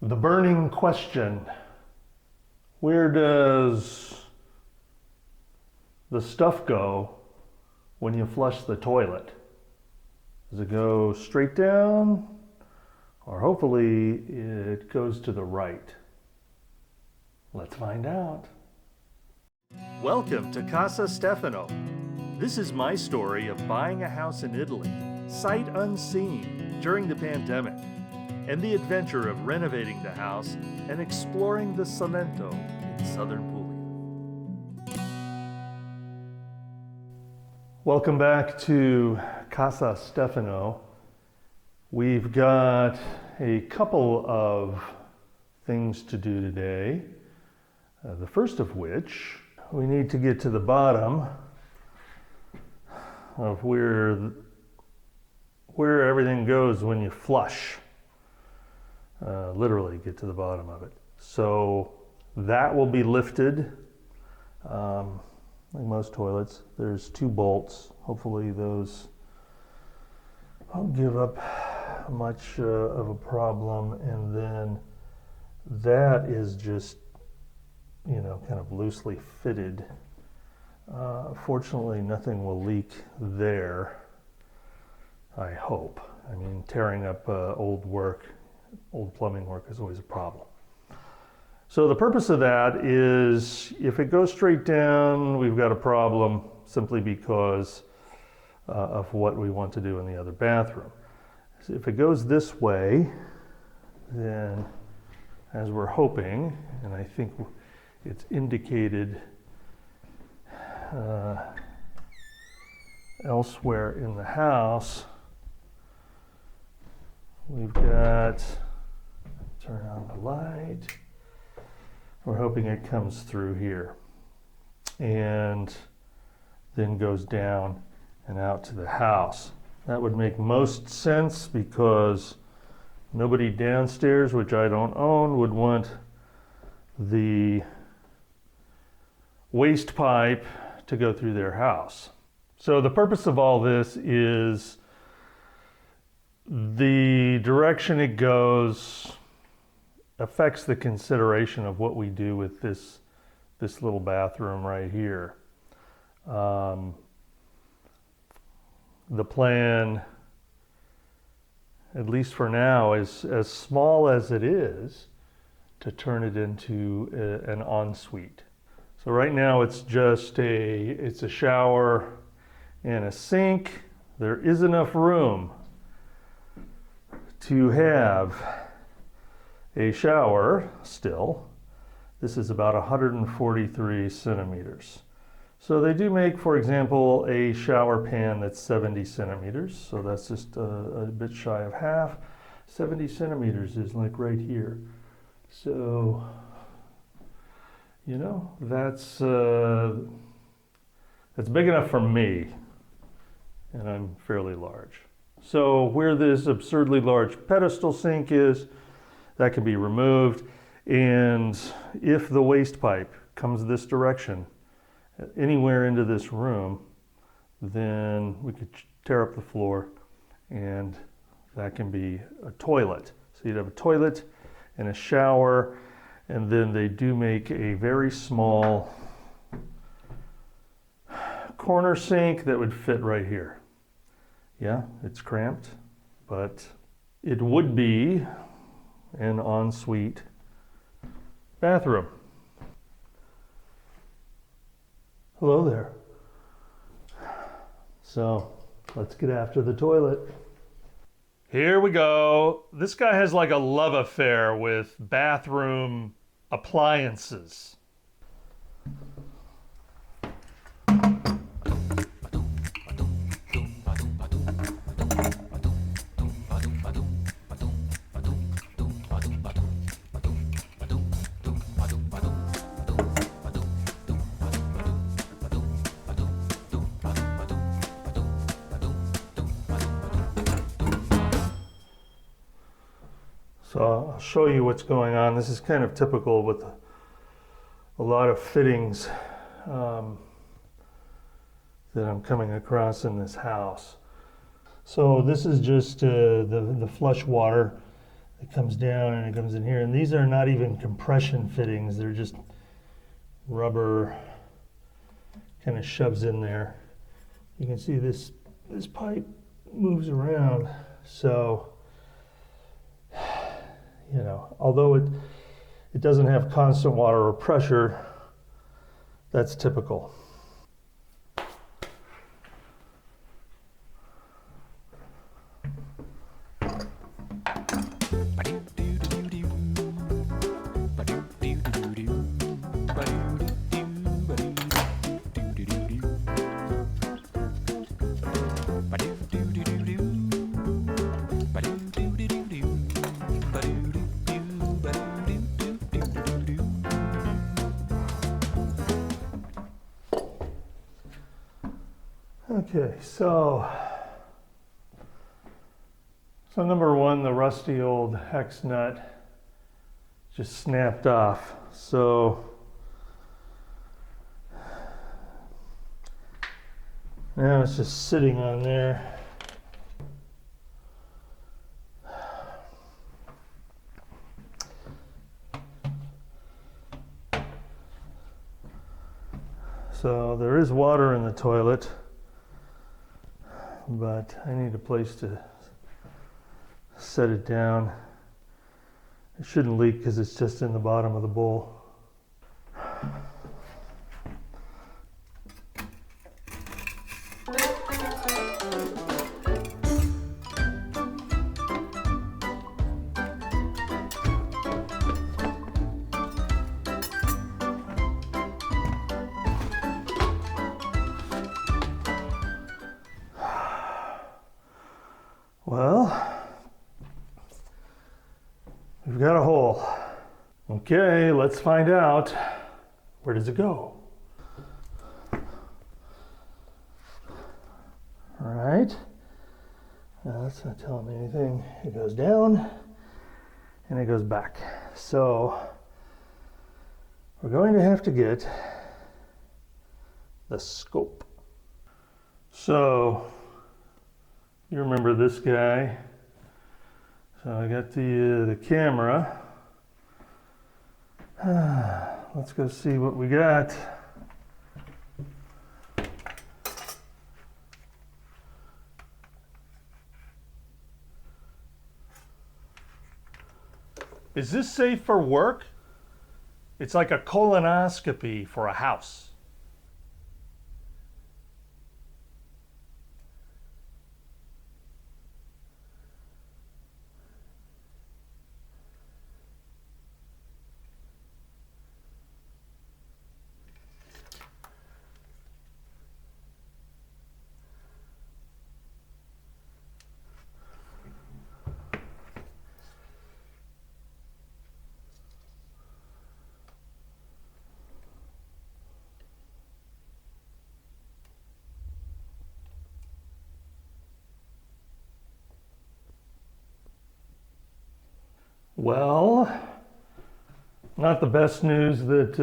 The burning question, where does the stuff go when you flush the toilet? Does it go straight down, or hopefully it goes to the right? Let's find out. Welcome to Casa Stefano. This is my story of buying a house in Italy, sight unseen, during the pandemic, and the adventure of renovating the house and exploring the Salento in southern Puglia. Welcome back to Casa Stefano. We've got a couple of things to do today. The first of which, we need to get to the bottom of where everything goes when you flush. Literally get to the bottom of it. So that will be lifted. Like most toilets, there's two bolts. Hopefully those won't give up much of a problem. And then that is just, kind of loosely fitted. Fortunately, nothing will leak there, I hope. I mean, tearing up old plumbing work is always a problem. So the purpose of that is, if it goes straight down, we've got a problem simply because of what we want to do in the other bathroom. So if it goes this way, then as we're hoping, and I think it's indicated elsewhere in the house, we've got, turn on the light, we're hoping it comes through here and then goes down and out to the house. That would make most sense because nobody downstairs, which I don't own, would want the waste pipe to go through their house. So the purpose of all this is the direction it goes affects the consideration of what we do with this little bathroom right here. The plan, at least for now, is as small as it is to turn it into an ensuite. So right now it's just it's a shower and a sink. There is enough room to have a shower still. This is about 143 centimeters. So they do make, for example, a shower pan that's 70 centimeters. So that's just a bit shy of half. 70 centimeters is like right here. So, that's big enough for me, and I'm fairly large. So where this absurdly large pedestal sink is, that can be removed. And if the waste pipe comes this direction, anywhere into this room, then we could tear up the floor, and that can be a toilet. So you'd have a toilet and a shower, and then they do make a very small corner sink that would fit right here. Yeah, it's cramped, but it would be an ensuite bathroom. Hello there. So let's get after the toilet. Here we go. This guy has like a love affair with bathroom appliances. So I'll show you what's going on. This is kind of typical with a lot of fittings that I'm coming across in this house. So this is just the flush water It comes down and it comes in here. And these are not even compression fittings. They're just rubber, kind of shoves in there. You can see this pipe moves around. So, you know, although it doesn't have constant water or pressure, that's typical. Okay, so number one, the rusty old hex nut just snapped off. So now it's just sitting on there. So there is water in the toilet, but I need a place to set it down. It shouldn't leak because it's just in the bottom of the bowl. Well, we've got a hole. Okay, let's find out. Where does it go? All right. That's not telling me anything. It goes down and it goes back. So we're going to have to get the scope. So you remember this guy. So I got the camera. Let's go see what we got. Is this safe for work? It's like a colonoscopy for a house. Well, not the best news that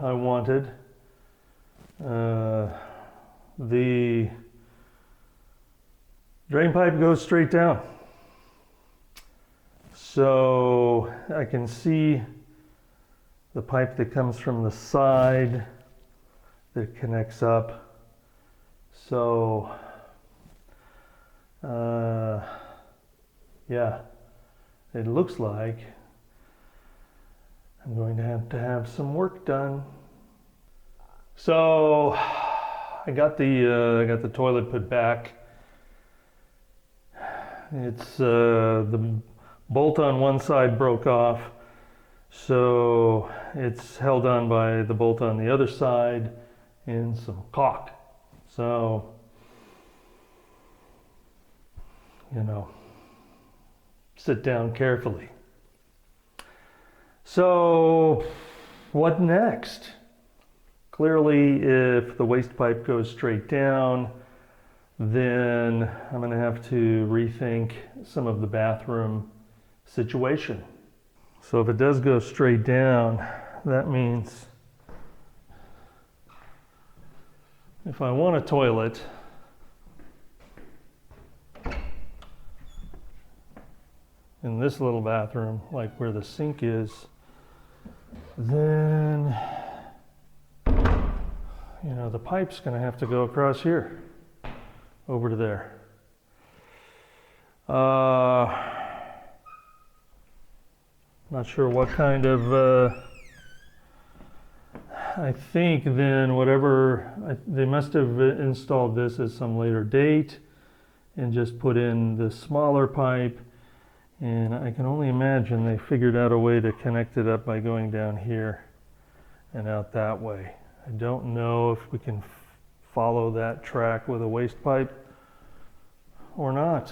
I wanted. The drain pipe goes straight down. So I can see the pipe that comes from the side that connects up. So, yeah. It looks like I'm going to have some work done. So I got the toilet put back. It's the bolt on one side broke off, so it's held on by the bolt on the other side and some caulk. So, you know, sit down carefully. So, what next? Clearly, if the waste pipe goes straight down, then I'm going to have to rethink some of the bathroom situation. So if it does go straight down, that means if I want a toilet, in this little bathroom, like where the sink is, then, you know, the pipe's going to have to go across here, over to there. Not sure what kind of, I think then they must have installed this at some later date and just put in the smaller pipe. And I can only imagine they figured out a way to connect it up by going down here and out that way. I don't know if we can follow that track with a waste pipe or not.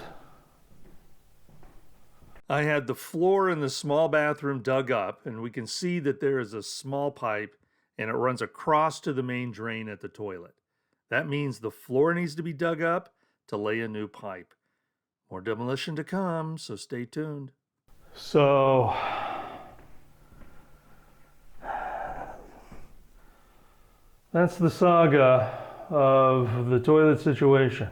I had the floor in the small bathroom dug up, and we can see that there is a small pipe and it runs across to the main drain at the toilet. That means the floor needs to be dug up to lay a new pipe. More demolition to come, so stay tuned. So, that's the saga of the toilet situation.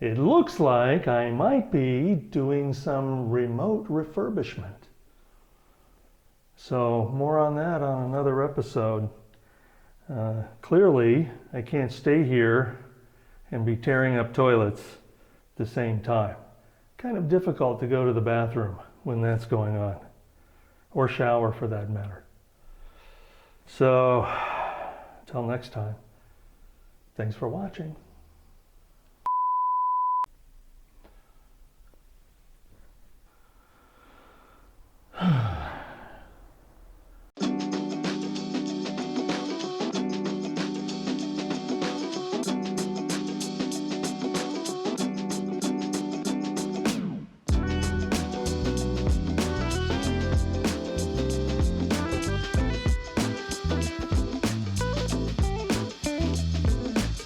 It looks like I might be doing some remote refurbishment. So, more on that on another episode. Clearly, I can't stay here and be tearing up toilets at the same time. Kind of difficult to go to the bathroom when that's going on, or shower for that matter. So, until next time, thanks for watching.